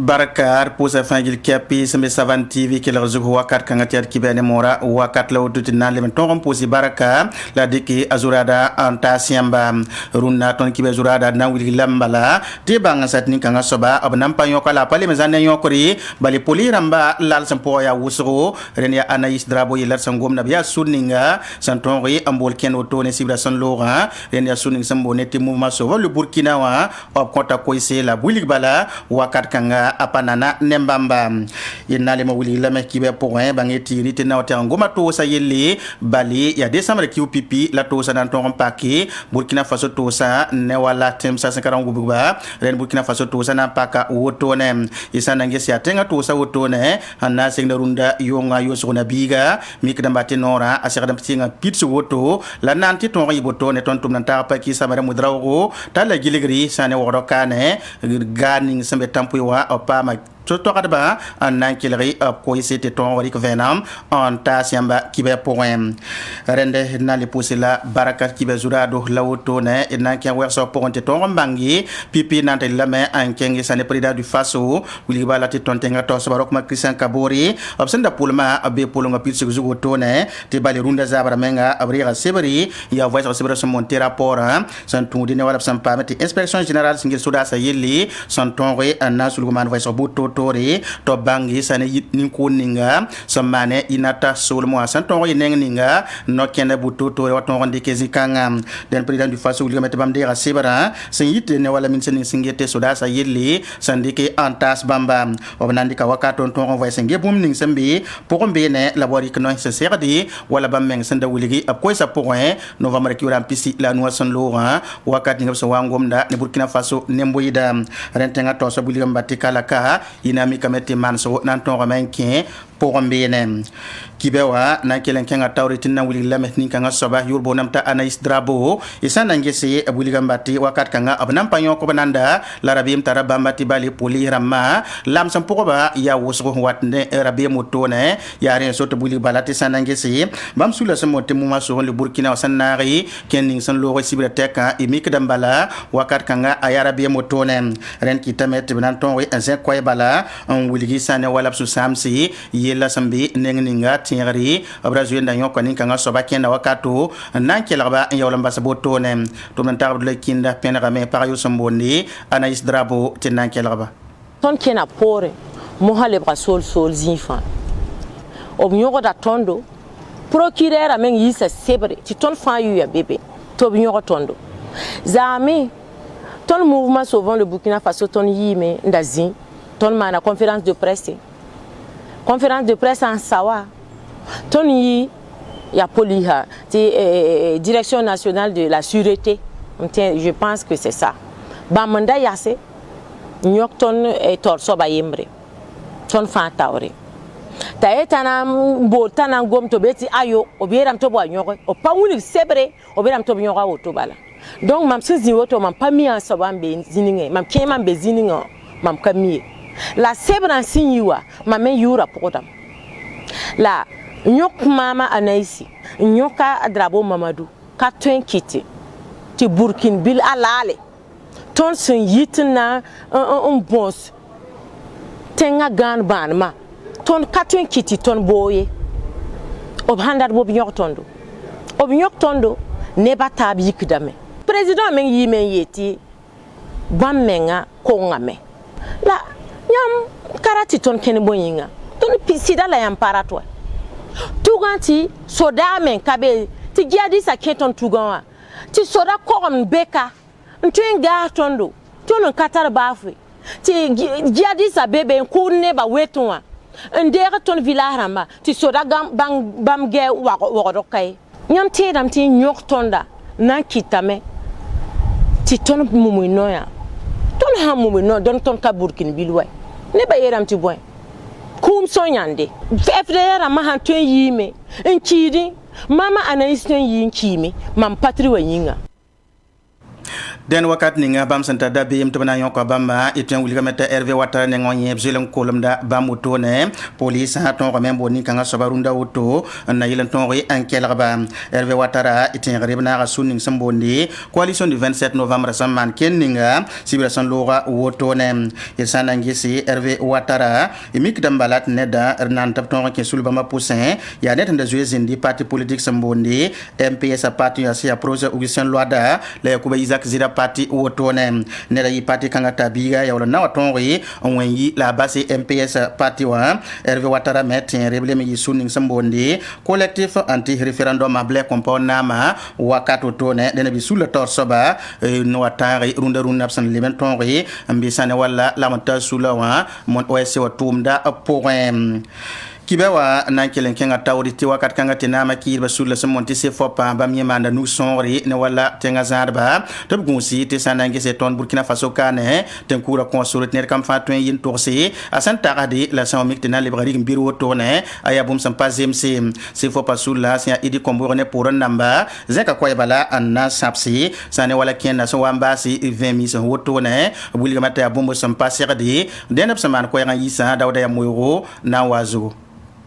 Barakar pousa fangil kapi sembe savan TV ke la zugo wakat kanga tiat kibene mora wakat la wututi nan le ton pousi baraka la diki azurada anta siamba runna ton kibe azurada na wili lambala te banga satni kanga soba abnam pa yoka la pale mezane yokori bali poli ramba lal sampo ya wusro renia Anais Drabo yelar sangom na biya suninga santon ri ambol ken auto ne sibra son Laurent renia suning sambo neti mouvement sauve le Burkina wa op konta koise la bulik bala wakat kanga apanana nembamba yenale mo wili lame kibe point bangeti rite na ote ngoma to sa yelle bali ya décembre ki pipi la to sa nan ton paki Burkina Faso to sa ne wala tem sa 50 gububa ren Burkina Faso to sa na paka woto ne isana ngesi atenga to sa woto ne hanna sengda runda yonga yoso na biga mikda mbati nora asakada mtinga pitsu woto la nanti ton yiboto ne ton tum nan ta paki samara mudrawo tala giligri sane woro kane ganing sembe tampu wa opama to kadaba nan kilri ko yisete ton wari ko venam on ta siamba kibe point rende na le pusila barakat kibe zurado lawto ne nan ki werso ponte ton bangi pipi nan te lame an kengi sane président du Faso wili bala te ton tenga to barok ma Christian Kabori obsenda pulma be pulunga pitsu zugo to ne te bali runda zabara menga abriga sebri ya voice sebra son monter rapport san tundi ne wala sampa meti inspection générale singir suda sa yeli son ton re an nasulguman voice buto tori to bangi sane ni ko ninga samane inata solmo santon yi neng ninga no kene buto tori waton ronde kezi kanga den président du Faso wili mete bamde ra sebara sen yite ne wala min sen singete soda sa yeli sandike antas bamba obnandi ka wakaton ton voice nge bum ning sembe pour mbene labori kno se serdi wala bameng senda wili ap ko sa point novembre ki ram pisi la noa son Laurent wakati ngam so wangomda ne Burkina Faso nemboyida rentenga to so buli mbati kala ka inami kamete manso nan ton ramenkin pour mbene kibewa na kelen kenga tawritin na wuli lamet ni kanga soba yurbo namta Anais Drabo isana ngese abuli gambati wakat kanga abnam panyo ko bananda la rabim taraba mati bali poli ramma lam sam pokoba ya wosgo watne rabie motone ya ren soto buli balati sana ngese bam sula samo temu maso le Burkina sanari kening san lo sibra teka imik dambala wakat kanga aya rabie motone ren kitamet banan ton wi en koy bala on wuli sane wala su samsi yela sambi nengninga tingari abrazo nda nyoko nin kanga soba kenda wakato nan kelaba yawlamba saboto ne to nan tabule kinda penra me par yo samboni Anais Drabo tinan kelaba ton kena pore mo hale bra sol zinfa ob nyoko da tondo procureur amen yisa sebre ti ton fa yu ya bébé to bi nyoko tondo zami ton mouvement sauvant le Burkina Faso ton yime ndazi ton mana conférence de presse en sawa ton yi ya poliha direction nationale de la sûreté je pense que c'est ça ba manda yase nyok ton tor soba yembre ton fa tawre ta etana bo tana gom to beti ayo obiram to bo nyoko o pawuni sebre obiram to nyoko woto bala donc mam sizi woto mam pami en soba mbe zininge mam kema mbe zininga mam kamie la sebran sinyiwa mamen yura pokotam la nyok mama Anaisi nyoka Drabo Mamadou ka twen kiti ti Burkina bil alale ton sun yitna un bons tenga gan banma ton ka twen kiti ton boye ob handar bob nyok tondo ne bata bi yikdame président men yimen yeti bammenga ko ngame la yam karati ton ken boyinga ton pisida la yam paratwa tuganti soda men kabe ti giadi sa keton tuganwa ti soda korom beka ntwenga tondo ton katar bafu ti giadi sa bebe ko ne ba wetonwa ndere ton vilarama ti soda bam ge wa kai nyam tedam ti nyok tonda nan kitame ti ton mumuinoya ton ha mumuino don ton ka Burkina bilway ne ba yeram ti boy kum sonyande FDR ma han ton yime nkidi mama Anais ton yin kimi mam patri wa yinga den wakat ninga bam santa da bim to bana yonko bamba iten wuliga meta RV Ouattara ne ngonye bzilen kolumda bamuto ne police ha ton remem boni kanga sobarunda auto na yilen ton ri enkelga ba RV Ouattara iten rebna ga sunning sambondi coalition du 27 novembre samman kenninga sibirasan lora auto ne yesana ngisi RV Ouattara imik dambalat neda ernan tap ton ke sulbama poussin ya net nda jouer zindi parti politique sambondi MPS parti ya sia projet Augustin Loada la yakuba Isaac Zira parti wotone nera yi parti kanga tabiga ya wala na watonri onwenyi la base MPS parti wa RV Ouattara metin rebleme yi sunning sambondi collectif anti référendum able compona ma wakato tone dena bi sula torsoba no watari runda absan limentonri ambisane wala la manta sula wa mon OSC watumda point kibewa nan kelen kenga tawri ti wakat kanga tinama kirba sulla semonti se fopa ba mi manda nu sonri ne wala tenga zarba to gunsi te sanange se ton Burkina Faso kane ten kura consulat ner kam fatwen yin torsi asan tagadi la sama miktina librari mbiro tone ayabum sam pazemse se fopa sulla sia idi komboro ne pour namba zeka koy bala anna sapsi sane wala kenna so wambasi 20 so wotone buliga mata bombo sam pasirdi denab saman koy ran yisa dawda ya moyo na wazo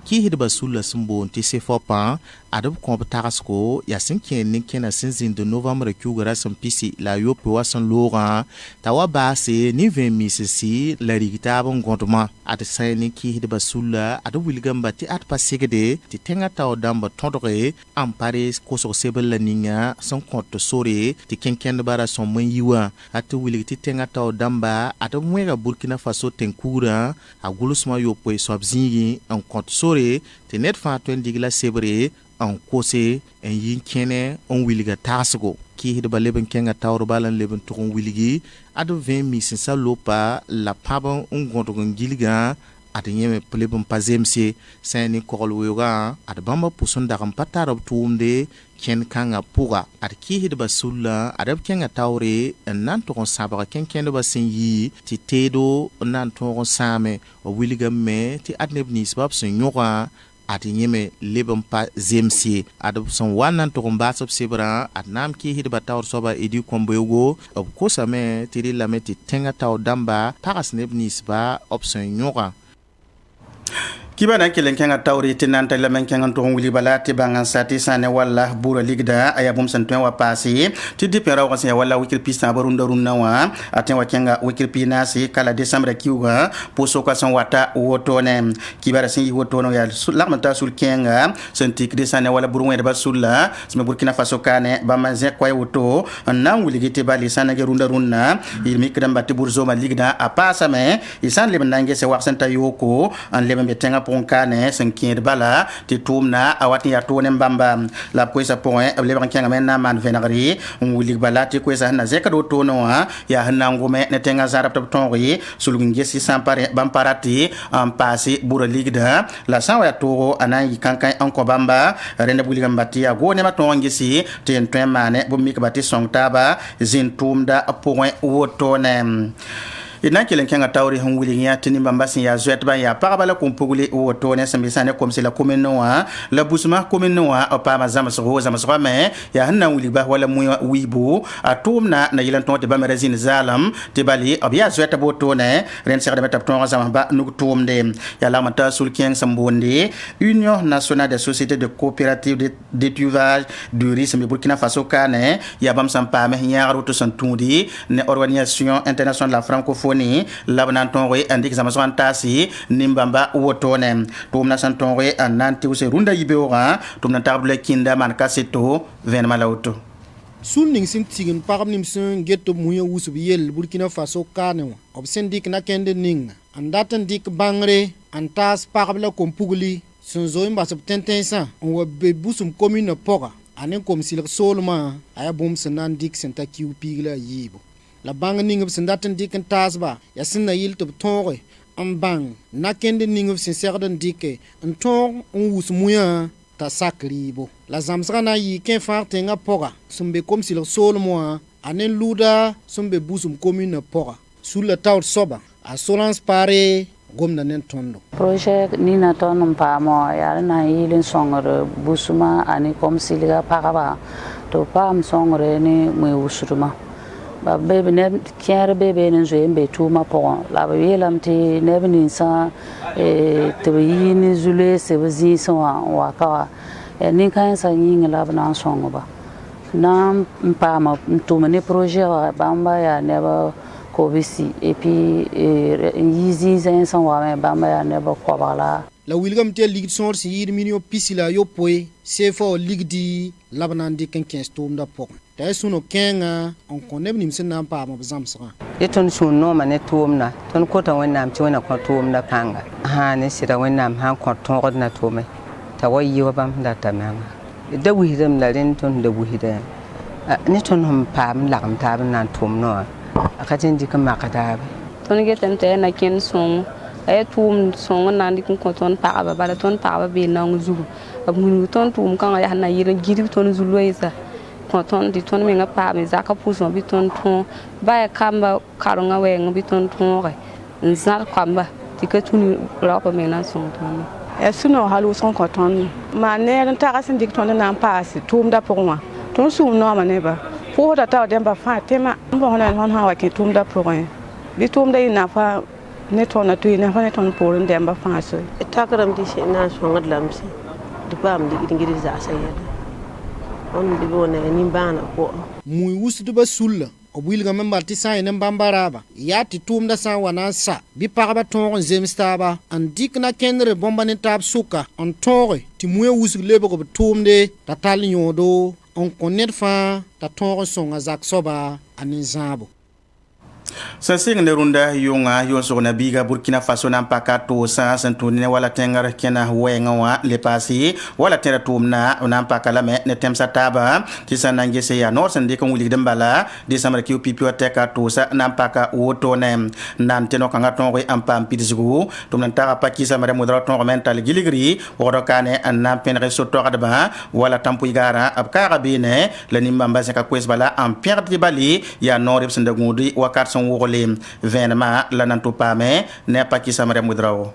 ki hidba sulla sumbo ti se fopa adab ko taxko ya sinken ni kena sinzin de novembre kyugara sam pisi la yope wasan lora tawa base ni 20 misisi la rigita bon gonduma at sayni ki hidba sulla adab wilgamba ti at pasegede ti tenga taw damba tondore am paris ko so sebel la ninga son compte sore ti kenken bara son man yiwa at wilgiti tenga taw damba adab mwega Burkina Faso tenkura agulusma yope so abzingi en compte sore ti net fa 20 digla sebre en kose en yin kene on wiliga tasgo ki hidba leben kenga tawro balan leben to on wiligi ado 20 misin salopa la paba on gondo ngiliga ade nyeme plebum pazemse sani kolwoga ade bamba pusun dagam patarab tuumde ken kanga puga ade ki hidba sulla ade kenga tawre nan to on sabaka ken ba sinyi ti tedo nan to on same o wiliga me ti adneb nisbab sun yoga ati nyeme lebam pa zemsi adab son wanan to komba sab sebra atnam ki hidba tawr soba edi komboygo ob kosame tiri lameti tenga taw damba pagas nebnis ba option nyoga kiba na kelen kenga tawri tinan ta lamen kenga to wuli balati bangan sati sane wala bura ligda ayabum santwen wa pasi ti dipera wa se wala wikir pista barunda runna wa aten wa kenga wikir pinasi kala december kiwa poso kwa son wata wotone kibara sin wotono ya lamanta sul kenga santik de sane wala buru wede basulla sme Burkina Faso kane ba manze kwa woto nan wuli gite bali sane ge runda runna il mikram bati burzo ma ligda apasa me isan leben nange se waxanta yoko an leben betenga ponkane senkin bala ti tumna awati ya tone mbamba la koisa point le ban kenga men na man venagri wuli bala ti koisa na zeka do tono ya hanangume ne tenga zarap top tonri sulungi si sampare bamparati en passé bura ligda la sawa to anan kankan en ko bamba rene buli gambati ya go ne ma tongi si ten twen mane bo mik bati songtaba zin tumda point wotone ina kelen kenga tawri hon wuli nya tini bambasin ya zuet ba ya parabala kumpuguli woto ne sambisane comme c'est la commune wa la busma commune wa pa ma zama so me ya hanna wuli ba wala mu wibu atumna na yilan tonte ba merazin zalam te bali abya zuet boto ne ren sekade meta ton zama ba nu tumde ya la mata sul ken sambondi Union nationale des sociétés de coopératives d'étuvage du risque de Burkina Faso kane ya bam sampa me nyaaro to santundi ne organisation internationale de la francophonie labnan tonre andik zamason tasi nimbamba wotone tumna santonre ananti use runda yibeora tumna table kinda man kaseto ven malauto sulning sim tigin pagam nim sun getto muya wusu yel Burkina Faso kane ob sendik na kende ning andatan dik bangre antas pagabla kompugli sun zo imba sub tentensa on wa be busum commune poga anen kom silk solma aya bom sanan dik senta kiupigla yibo la bang ning of sendaten diken tasba ya sinna yil to tore am bang na kende ning of senserden dike en tor on wus muya ta sakribo la zamsra na yi ken farte nga poga sumbe kom sil sol moa anen luda sumbe busum commune poga sur la taw soba a solans pare gomna nen tondo projet ni na tonom pa mo ya na yilin songre busuma ani kom silga pagaba to pam songre ni mu usruma ba bebe ne kẽer bebe ne zoe be tʋʋma pʋgẽ la b yeelame tɩ neb ninsã tɩ b yɩ ne zu-loeese b zĩisẽ wã n wa ka wa nin-kãensã yĩnga la b na n sõngba na n paama n tʋm ne projet wã bãmba yaa neb kobsi et puis n yɩ zĩisẽ sẽn wa me bãmba yaa neb kobg la wilgam tɩ ligd sõor sẽn yɩɩd min yo pisi la yopoe sefa ligdi la b na n dɩk n kẽes tʋʋmdã pʋgẽ t'a y sũ-no kẽengã n kõ neb nim sẽn na n paam b zãmsgã y tõnd sũur noomã ne tʋʋmda tõnd kota wẽnnaam tɩ wẽna kõ tʋʋmda pãnga sã ne sɩda wẽnnaam sãn kõ tõogd na tʋʋme t'a wa yɩ wa bãmb sẽn datame da wisdame la rẽnd tõnd da wisda ne tõnd sẽn paam n lagem taab n na n tʋʋm noa a ka tɩ n dɩk n mak daabe tõnd getame t'a yaa na kẽnd sõngo a yaa tʋʋm sõng n na n dɩk n kõ tõnd pagba bala tõnd pagba bee naong zugu b wilg tõnd tʋʋm kãngã yaa na yɩl n gɩdg tõnd zu-loeesã kõ tõnd tɩ tõnd mengã paame zakã pʋsẽ bɩ tõnd tõog ba yaa kamba karengã wɛɛngẽ bɩ tõnd tõoge n zãd koamba tɩ ka tũni raoopã meng na n sõng tõnd sũ-no hal wʋsg n kõ tõnd maa neer n tags n dɩk tõnd n na n paas tʋʋmdã pʋgẽ wã tõnd sũum noomã nebã pʋʋsda taoor dẽmba fãa tẽma n bõs na tõnd sã n wa kẽ tʋʋmdã pʋgẽ bɩ tʋʋmdã yɩ nafa ne tõnd tɩ ne fa ne tõnd poorẽ dẽmba fãa soe takrame tɩ sẽn na n sõngd lame sẽ tɩ paam ligd n gɩd zagsã yɛla tõnd bɩ wẽna ya nin-bãanã pʋgẽ mui wʋsdbã sulla b wilgame n bal tɩ sã n yẽ ne bãmba raaba yaa tɩ tʋʋmdã sã n wa na n sa bɩ pagba tõog n zems taaba n dɩk na kẽndre bõmba ne taab sʋka n tõoge tɩ mui wʋsg lebg b tʋʋmde t'a tall yõodo n kõ ned fãa t'a tõog n sõnga zak soaba a nin-zãabo sẽn sɩng ne rũndã yʋngã yʋʋsg na biiga burkina faso na n paka tʋʋsã sẽn tũud ne wala tẽngr kẽna wɛɛngã wã le paase wala tẽra tʋʋmdã b na n paka lame ne tẽmsa taaba tɩ sẽn na n ges yaa noor sẽn dɩk n wilgd n bala dẽsãmbr kɩ pipi wa tɛka tʋʋsa na n paka wotone n na n tẽ no-kãngã tõoge n paam pidsgu tɩ b na n taga pa kɩsame modra tõogame n tall gilgri wogd kaane n na n pẽneg so-toagdbã wala tãm-pʋɩgaarã b kaaga beene la nin-bãmba zẽka koes bala n pẽgd tɩ bale yaa noor b sẽn da gũudi wakat sẽn wogle vẽenemã la nan tʋ paame ne a pa kɩsame modra wo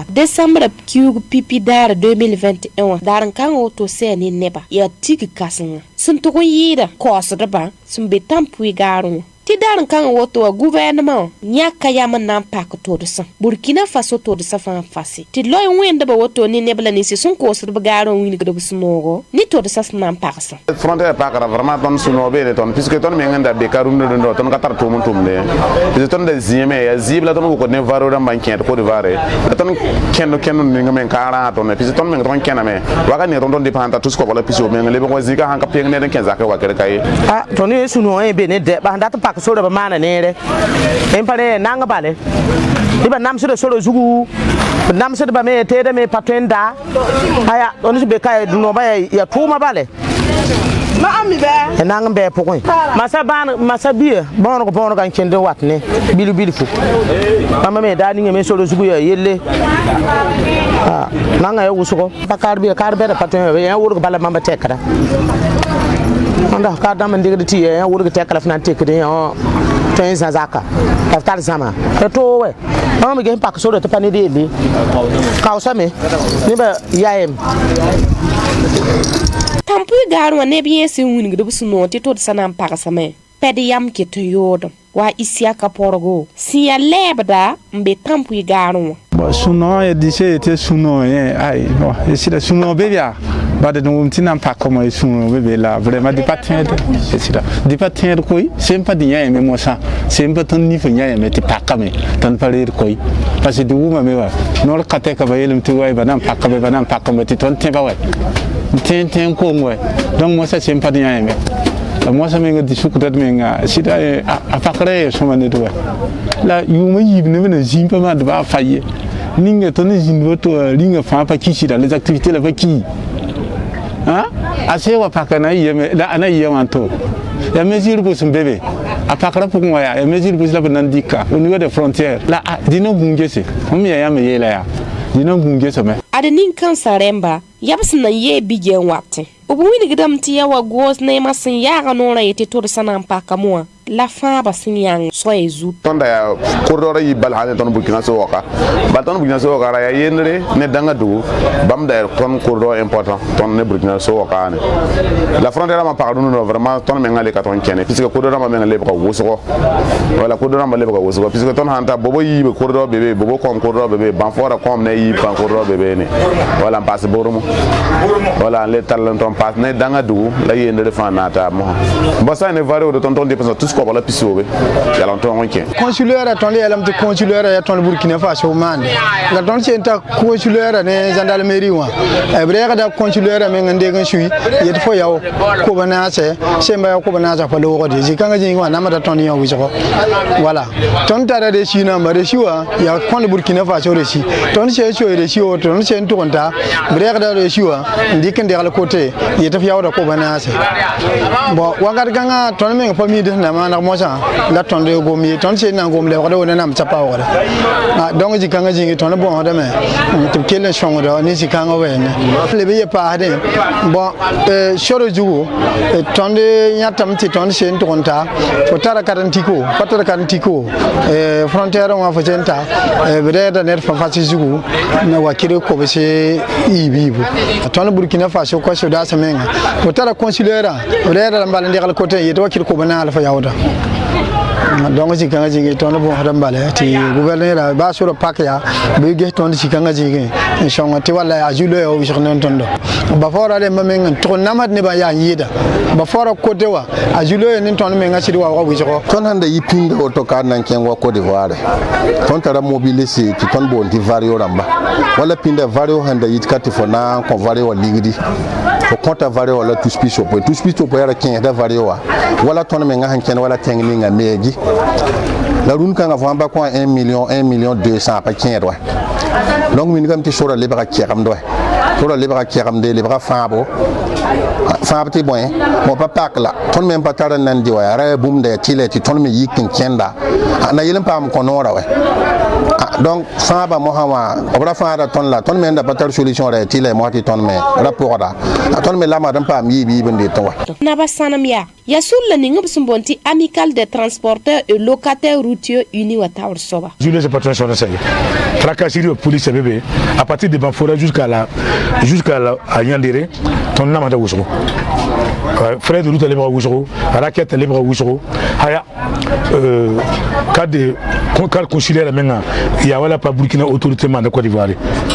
Décembre kiugu pipi daar 2021 daar kan woto se ni neba ya tiki kasinga sun to yida koosdba sun be tampui garu ti daar kan woto gouvernement nyaka yam nan pak to de san Burkina Faso to de safan fasi ti loy wende ba woto ni nebla ni si sun koosdba garu wini gdo snogo ni to de sas nan paksa frontière pakara vraiment ton suno be ton puisque ton me nganda be karum no ton katar to mun tumne is ton de zime ya zibla ton ko ne varo da banquier ko de vare ton kenno ni ngamen kara ton puisque ton me ton kename waga ne ton dépend tout ce ko wala puisque me ngale ko zika han ka peng ne den kenza ka wakere kai ah ton ni suno e be ne de ba ndata pak so da ba mana ne re en pare nanga bale diba nam so de so zugu nam so de ba me te de me patenda aya on be kai no ba ya tuma bale ma ami be nang be pokon masa biye bon ko kan kende watne bilu fu mama me da ni me so zugu ya yelle ah nanga ya wusuko bakar be da paten ya wurgo bala mamba tekara onda ka da man digri ti ya wurgo tekala fnan tekede ya ten zaka tar zama to we mama me ge pak so de pani de li kausa me ni ba yaem tampui garu wa nebiye si wini gdo suno ti to sanam pagasame pedi yam ke to yodom wa isia ka porgo si ya lebda mbe tampui garu suno e dice te suno e ai no e si da suno bebia ba de no tinam pa como e suno bebe la vraiment di patin e si da di patin koi sempre di ya me mosa sempre ton ni fanya ya me ti pakame ton pare koi parce que du ma me wa no ka te ka ba yelum ti wa ba nam pakame ti ton te ba wa ten ko ngwe donc moi ça c'est pas bien mais moi ça me dit suku dat menga sida a pakre so man do la yuma yibne bena jimpa ma de ba faye ninga to ne jinwo to linga fa pa kishi da les activités là va qui hein assez wa pakana yeme da ana yemanto ya mesure pour son bébé a pakra pour moi ya mesure pour la benandika au niveau des frontières là dino bungese on ya me yela ya dino bungese me adenin kan saremba yabsna ye bigen watte b wilgdame tɩ ya wa goos neemã sẽn yaaga noorã yetɩ tʋd sã na n paka moã la fãaba sẽn yãng soɛ zut tõnda yaa kordora yɩ bal sã ne tõnd burkina so waka bal tõnd burkina so waka ra yaa yendre ne dãngã dugu bãmb da yaa tõnd kordor important tõnd ne burkina so waka ne la frontière rãmbã pagd rũndã vraiment tõnd mengã le ka tõnd kẽne puisque kordor rãmbã mengã lebga wʋsgo wala kordor rãmbã lebga wʋsgo puisque tõnd sãn ta bobo yiibe kordor bebe bobo kõm kordor bebe bãn-foora kõm ne yiib pãn kordor bebe ne wala n paas bormo wala n le tall n tõnd paas ne dãngã dugu la yendre fãa naata mosã bõ sã ne vareo de tõnd tõnd dépensã tus koabg la pisoobe yala n tõng n kẽ consulaire tõnd yeelame tɩ consulaire ya tõnd burkina faso maande la tõnd sẽn ta consulaire ne gendarmerie wã b reegda consulaire meng n deg n sui yet fo yao koba naasɛ semba ya koba naasã pa loogde zĩ-kãngã zĩig wã namda tõnd yã wɩsgo wala tõnd tara resi namba resi wã yaa kõnd burkina faso resi tõnd sẽn soe resi wo tõnd sẽn tʋg n ta b reegda resi wã n dɩk n degl kote yet f yaooda koba naasɛ bon wakat kãngã tõnd meng pa miid sẽn na maaneg mosã la tõnd gom ye tõnd sẽn na n gom lebgda wone nam t'a paoogda donc zĩ-kãngã zĩigi tõnd bõosdame tɩ b kell n sõngda ne zĩ-kãngã wɛɛne leb ye paasdẽ bon sor zugu tõnd yãtame tɩ tõnd sẽn tʋg n ta fo tara karen-tiko pa tara karen-tiko frontière wã fo sẽn ta b reegda ned fa fas zugu wa kɩd kobs yiib-yiibu tõnd burkina faso ka sodaasã menga fo tara consulaire b reegda n bal n degl kote yetɩ wa kɩd kob naal fa yaooda donc zĩ-kãngã zĩigi tõnd bõosd n bala tɩ gouvernera baa sora pak yaa bɩ ges tõnd zĩ-kãngã zĩigẽ n sõng tɩ wala a zu-loɛɛ wa wɩsg ne tõndo ba faoora rẽmbã meng n tʋg n namsd nebã yaa n yɩɩda ba faoora kote wa a zu-loɛɛ ne tõnd mengã sɩd wa wa wɩsgo tõnd sãn da yɩ pĩnda woto ka d na n kẽng wa Côte d'Ivoire tõnd tara mobilise tɩ tõnd boond tɩ vario rãmba wala pĩnda vario sãn da yɩt ka tɩ fo na n kõ vario wã ligdi fo kõta vario wã la tus-pis sopoe tus-pis sopoe yaa ra kẽesda vario wã wala tõnd mengã sẽn kẽnd wala tẽng ninga meegi la rũn kãngã fo ãmba kõ 1 million 200 pa kẽed wa donc wingame tɩ sora lebga kɛgemd wa sora lebga kɛgemde lebga fãabo fãab tɩ bõe mo pa pak la tõnd me n pa tar n nan dɩ wa yaa ra yaa bũmb da ya tɩ la tɩ tõnd me yik n kẽnda na yel n paam kõ noora wa donc fãaba mosã wã b ra fãada tõnd la tõnd me n da pa tar solution ra ya tɩ la ya mos tɩ tõnd me ra pʋgda tõnd me lamad n paam yiib-yiib n det wa naba sãnem yaa ya sũur la ning b sẽn boond tɩ amical des transporteurs et locataires routiers unis wa taoor soaba Jules c'est pas très cher ça. Tracasserie au police bébé à partir de Banfora jusqu'à la à Yandere ton nom est Ousro. Frais de route les bras Ousro, raquette les bras Ousro. Haya cadre consulaire maintenant il y a voilà pas Burkina autorité de Côte d'Ivoire.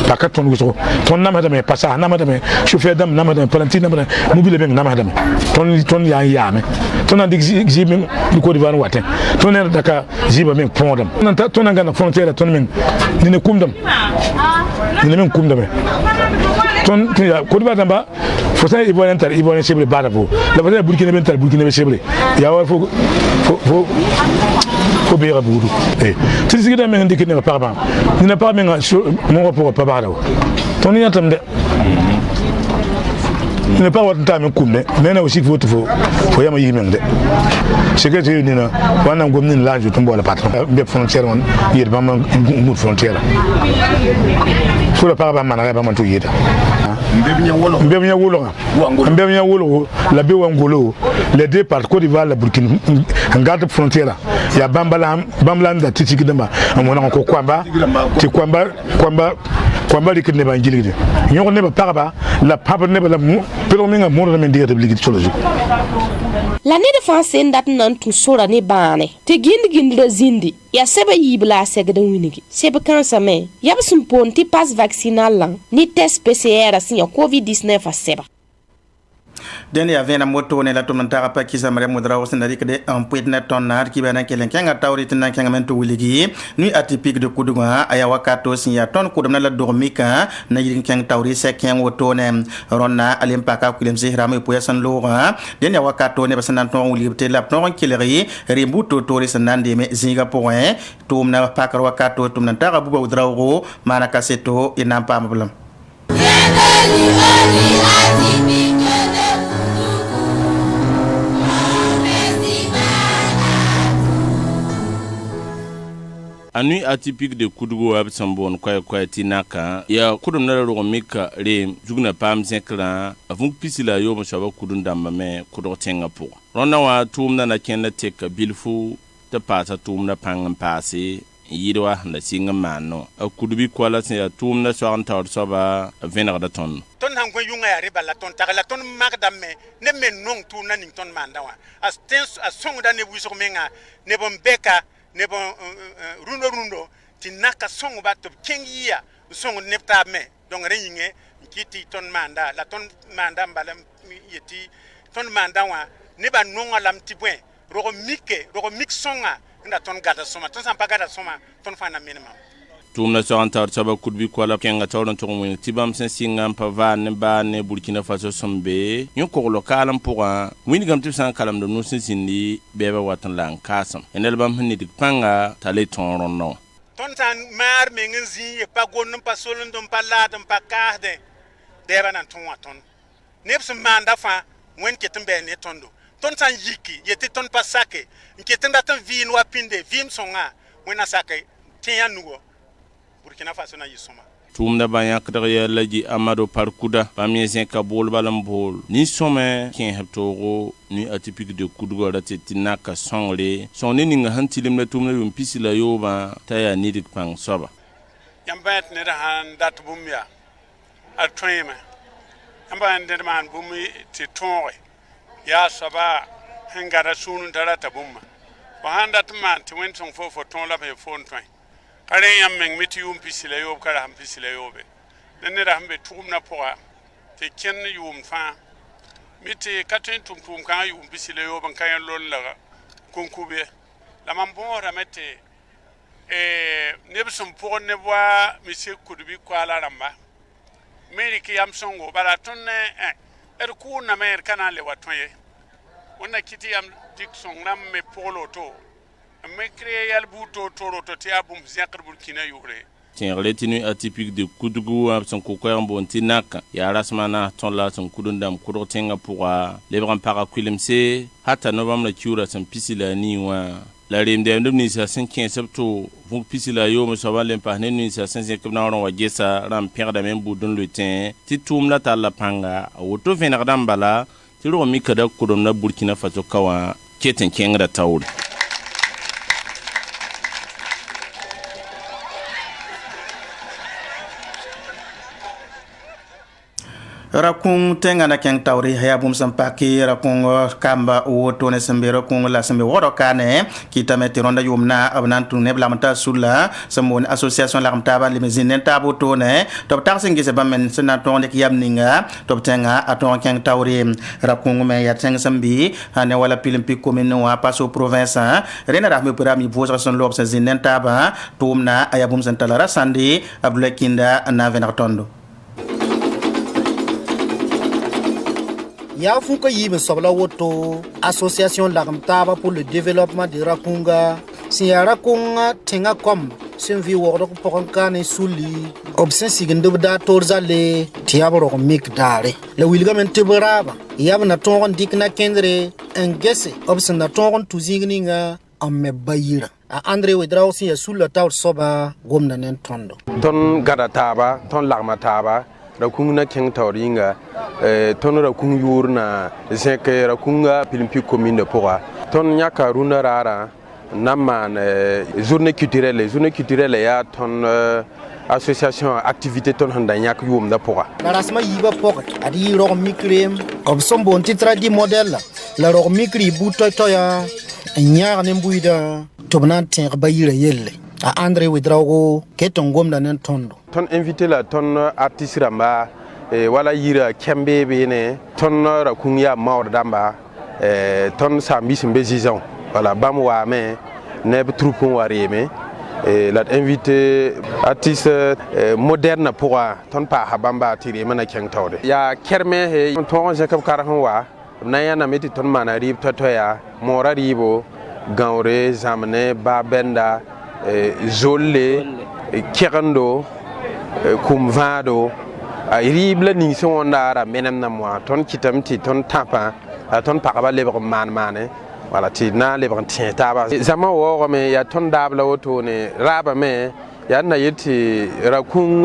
Pas quatre ton Ousro. Ton nom est pas ça, nom est chauffeur d'âme, nom est Palantine, mobile même nom est ton ya mais ton a dit même du Côte d'Ivoire watin. Ton est Dakar jiba même pondam. Ton a gagné frontière ton même ni ne kumdam ni men kumdam ton Côte d'Ivoire damba faut ça Ivoirien sebre bada fo la fa Burkina ben tal Burkina be sebre ya wa fo beera budu ti sigi da men ndike ne par ban ni na pas men mon rapport pas bada ton ni atam de ne pas wat ta men kumne mais na aussi faut yama yimen de c'est que tu ni na wana gomni la ju tumbo la patron be frontière won yir ba man mu frontière faut le pas ba man ba man to yida mbebnya wolo la be wangolo les deux par Côte d'Ivoire la Burkina garde frontière ya bambalam da titiki damba amona ko kwamba ti kwamba likit ne ba njilide nyoko ne ba paraba la papa ne ba la pero minga mo na men dire de sur le jeu la ne de fãa sẽn dat n na n tũ sora ne bãane tɩ gĩnd-gĩndrã zĩndi yaa sɛba yiib la a sɛgd n winigi seb kãnsame yaa b sẽn poond tɩ pas vaccinal lã ne test pcr sẽn yaa covid-19 a sɛba den ya vena moto ne la tum ta pa ki samre mudra wasen dari kede en puit na ton nar ki bana kelen kenga tawri tin na kenga mento wiligi nuit atypique de kudunga aya wakato sin ya ton kudum na la dormika na yirin keng tawri se keng woto ne ronna alim paka kulem zihra me puya san lora den ya wakato ne basan ton wiligi te la ton kileri rimbuto tori sanande me zinga point tum na pakar wakato tum na ta buba udrawo mana kaseto ina pa mablam Anui atypique de kudugo absambon kwa tinaka ya kudum na ro mika re jugna pam zekla avunk pisila yo mo shaba kudun damba me kudo tenga po rona wa tumna na kenna teka bilfu ta pata tumna pangam pasi yidwa na singa mano akudubi kwala se ya tumna so an tawr soba venar da ton hangwe yunga ya riba la ton tagala ton magda me ne men non tumna ning ton mandawa as tens as songa ne wiso menga ne bombeka ne bon rundo tinaka songo bato kengiya songo nepta me donc reyinge kiti ton manda la ton manda mbala yeti ton manda wa ne ba nonga lam tibwen rogo mik songa nda ton gada soma ton sampa gada soma ton fana minimum tumna so antar saba kudbi kwala kenga tawron to mo tibam sen singa pava ne ba ne Burkina Faso sombe nyoko lokalam pour wini gam tibsan kalam do no sindi bebe watan lan kasam enel bam ni dik panga tale ton ronno ton tan mar mengen zi e pa gonum pa solon dum pa ladum pa kahde deba nan ton waton neps manda fa wen ketum be ne tondo ton tan yiki yeti ton pa sake nketum datan vin wa pinde vim songa wena sake tiya nugo Burkina Faso na yisoma tumna banya kadriya laji amado parkuda pamien ka bol balam bol ni some ken heptogo ni atypique de kudugo rate tinaka songle sonne ninga hantilim na tumna yum pisila yoba taya nidik pang soba yambat ne da han dat bumya atwema amba ne man bumi ti tonre ya soba hangara sunun tarata bumma wa handat man ti wen song fo ton la be fon twen kare yam meng miti yum pisile yob kara ham pisile yobe nene ra hambe tum na poa te ken yum fa miti katin tum kan yum pisile yob kan lon la konkube la mambo ra mete nebsum pour ne boa monsieur kudubi kwala ramba meri ki yam songo bara tonne ku na mer kana le watoye wona kiti yam dik songram me polo to me créer yal buto toro to tia bum ziakr Burkina yure tiens retenu atypique de kudugu son kokoyam bontinaka ya rasmana ton la son kudundam kudo tenga pour les bran paraquilimse hata novembre kiura son pisila ni wa la remde ndum sa 15 septembre vont pisila yo mo so valen pa ne sa 5 na ron wa gesa ram perde même boudon le tin titum la tala panga woto venardam bala ti ro mi kada kudum na Burkina Faso kawa keten kengra tawul rakung tenga na keng tawri haya bum sampaki rakung kamba woto ne sembe rakung la sembe woro kane kita meti ronda yumna abnan tune blamata sula samon association la mtaba limezine tabo tone top taxing se bamen senaton de yamninga top tenga aton keng tawri rakung me ya teng sambi hane wala pilimpi commune wa paso province rena rahme prami voza son lob se zinen taba tumna aya bum santalara sandi ablekinda na venartondo Ya funka yibe sobla woto association lagamtaba pour le développement de Rakunga si Rakunga tenga kom sin vi woro ko pokonkane suli obsen siginde da torzale tiaboro mik dare le wilgamen tibraba yabna tongon dikna kendre engese obsen na tongon tuzingninga amme bayira a Andre Wedrao si sulla taw soba gomna nen tondo ton gada taba ton lagma taba rakungna keng tawringa ton rakung yurna zeke rakunga pilimpi commune de Pora ton nyaka runa rara naman journée culturelle ya ton association activité ton handa nyak yum da Pora la rasma yiba pok adi ro mikrem obsom bon titra di modèle la ro mikri buto ya nyar ne mbuida tobnan tin bayira yelle a Andre Wedrao keton gomda nen tondo ton invité la ton artiste ramba wala yira kembe bene ton rakung ya mawr damba ton sambis mbezizon wala bam wa me ne troupe wareme la invité artiste moderne pour ton pa habamba tire mana keng tawde ya kerme he ton jacob karahan wa na ya na meti ton mana rib totoya mora ribo gaure zamne babenda zolle kerando kumvado ribla ning so ndara menem na moi ton kitamti ton tapa ton pakaba le man mane wala tɩ na n lebg n tẽ taaba zãma waoogame yaa tõnd daab la wotone raabame yaa na yel tɩ ra-kũng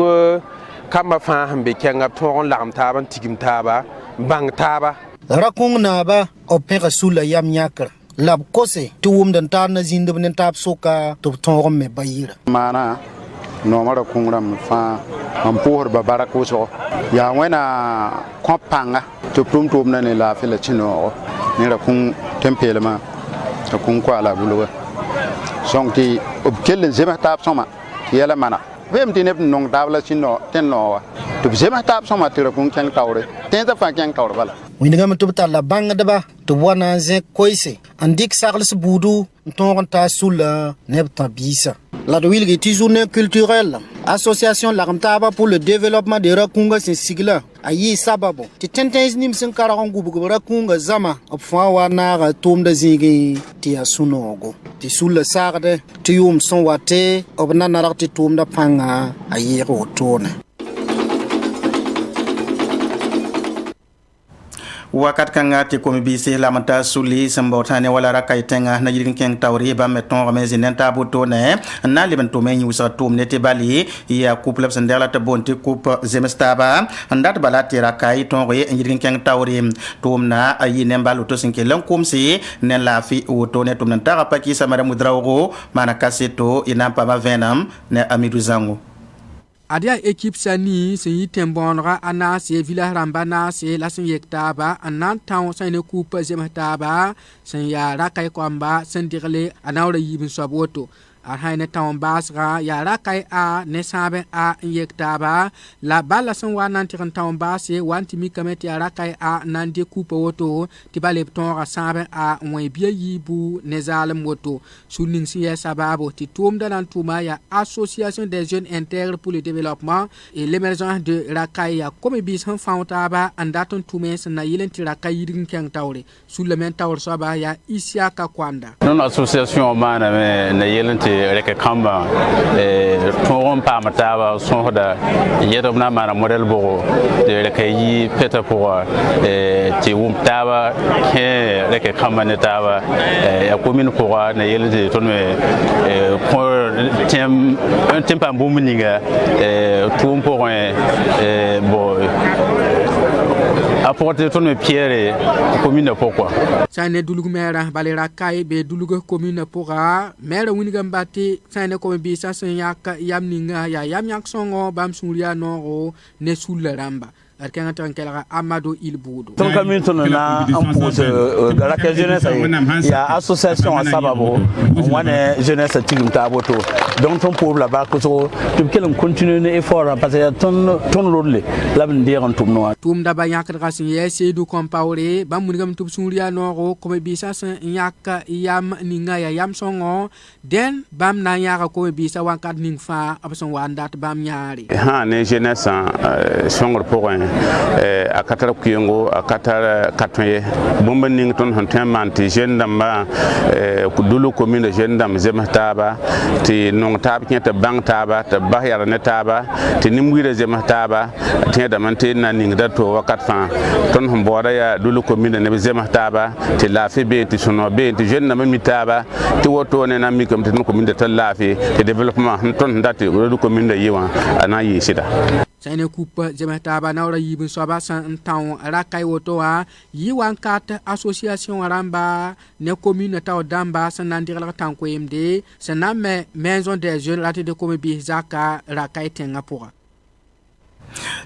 kambã fãa sẽn be kẽngã b tõog n lagem taaba n tigim taaba n bãng taaba ra-kũng naaba b pẽga sula yam yãkra la b kose tɩ wʋmd n taab na zĩndb ne taab soka tɩ b tõog n me ba yɩra maana nooma ra-kũng rãmb fãa n pʋʋsdba barak wʋsgo yaa wẽna kõ pãnga tɩ b tʋm-tʋʋmda ne laafɩ la tĩ-noogo ne ra-kũng tẽn-peelmã ra-kũng koala bulga sõng tɩ b kell n zems taab sõma tɩ yɛla mana vem tɩ neb n nong taab la tẽn-nooga tɩ b zems taab sõma tɩ ra-kũng kẽng taoore tẽensã fãa kẽng taoor bala wĩndgame tɩ b talla bãngdba tɩ b wa na n zẽk koɛɛse n dɩk sagls buudu n tõog n taa sula ne b tã-biisã la d wilgi tɩ journée culturelle association lagem taaba pour le développement de ra-kũngã sẽn sigla a yɩɩ sababo tɩ tẽn-tẽens nim sẽn karg n gubg b ra-kũngã zãma b fãa wa naaga tʋʋmda zĩigẽ tɩ yaa sũ-noogo tɩ sulla saagde tɩ yʋʋm sẽn wa tɩ b na nadg tɩ tʋʋmda pãngã a yɩɩg wotone wakat kanga ti komi bisi lamanta suli sambotane wala rakay tenga na yirgin keng tawri ba meton rame zinen tabu to ne na liban to men yusa tum ne te bali ya couple sandela ta bonti coupe zemestaba andat balati rakay ton re yirgin keng tawri tum na ayi ne balu to sinke lan kumsi ne la fi o to ne tum nan tara paki samara mudrawo mana kaseto ina pa ma venam ne amidu zango adia équipe sani se yitem bonra ana se village ramba na se la sen yektaba anan taw sen coupe zemataba sen ya rakay kwamba sen dirle anawra yibin soboto arhaine taw basra ya rakay a ne sabe a yektaba la bala sen wanan tiran taw base wanti mi kameti ya rakay a nan de coupe woto tibale ton ra sabe a moy biya yibu ne zalam woto sulning si ya sababo ti tum danan tuma ya association des jeunes intègres pour le développement et l'émergence de rakay ya comme bis han fawtaba andaton tumes na yilenti rakay yidin ken tawre sul le men tawr soba ya isiaka kwanda non association mana me na yilenti reke kamba toron pa mataba sonda yedom na mana model bogo de reke yi peta pour ti wum taba ke reke kamba ne taba ya commune pour na yilenti ton me pour un tempa mbuminga tout pour bon apporter ton pierre commune pourquoi ça ne dulug mera balera kay be dulug commune pourra mera winigam bati ça ne comme bi ça sen yak yam ninga ya yam yak songo bam sulia no ne sul ramba arkan tan kala Amadou Ilboudou ton commune ton na en pose la jeunesse ya association à sababo on est jeunesse tigum taboto donc ton pour la ba ko so tu kelam continuer effort parce que ton lodle la ben dire en tournoi tum da ba yak ka sin yesi du compawre bam mun tub sulia no ko bi sa sen yak yam ninga ya yam songo den bam na yak ko bi sa wankat ning fa abson wandat bam nyaari ha ne jeunesse songor pour a katara kuyengo a katara katwe bomba ning ton honten manti jeune damba dulu commune jeune dam zemataba ti nong tab kenta bang taba ta bahyara ne taba ti nimwire zemataba ti da mante na ning da to wakat fa ton hombora ya dulu commune ne zemataba ti lafi be ti sono be ti jeune na mitaba ti woto ne na mi kom ti commune de lafi ti développement ton dati dulu commune de yiwa ana yi sida sene coupe zemataba nawra yibin soba san taw rakay woto wa yi wankat association ramba ne commune taw damba san nandir la tanko md saname maison des jeunes la de comme bi zaka rakay tenga pour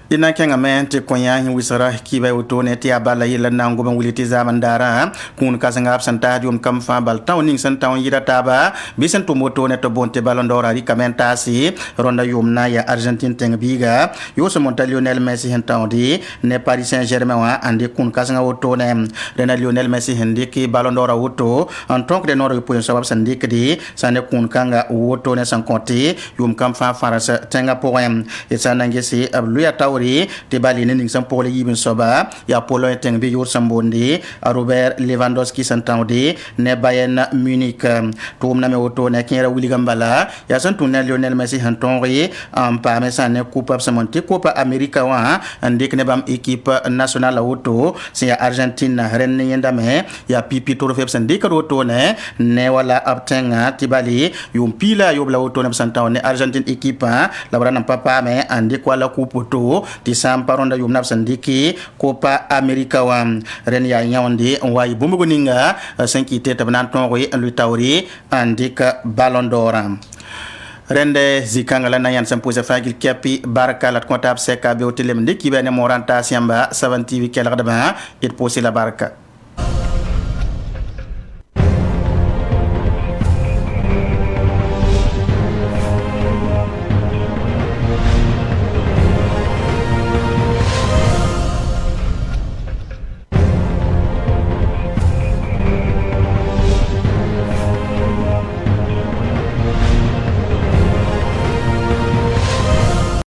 ina kenga mente konya hi wisara kiba utone ti abala yila nango ban wuliti zamandara kun kasanga absanta dium kam fa bal taw ning san taw yira taba bisen to moto ne to bonte balondora ri kamentasi ronda yumna ya Argentine teng biga yo so monta Lionel Messi hen taw di ne Paris Saint-Germain wa ande kun kasanga utone rena Lionel Messi hendi ki balondora wuto en tant que de nord point sabab sandik di sane kun kanga wuto ne san konti yum kam fa farasa tenga poem et sanangesi ab luya tawri te bali ne ning sam pour le yibin soba ya polo teng be yor sambonde Robert Lewandowski santawde ne Bayern Munich tum na me woto ne kera William Bala ya san tunel Lionel Messi hantonri en pa me san ne coupe samonte Copa America wa ndik ne bam équipe nationale woto c'est ya Argentine ren ne yendame ya pipi toro feb san dik woto ne wala abtenga tibali yum pila yobla woto ne santaw ne Argentine équipe la brana papa me andi kwa la coupe to ti sam paronda yum nab sandiki Copa America wa ren ya nyawndi way bumugo ninga sanki tete banan tonri lu tawri andika Ballon d'Or rende zikangala na yan sampoza fagil kapi baraka lat kontab seka be hotelem ndiki bene moranta siamba 7 TV kel gadaba it posi la baraka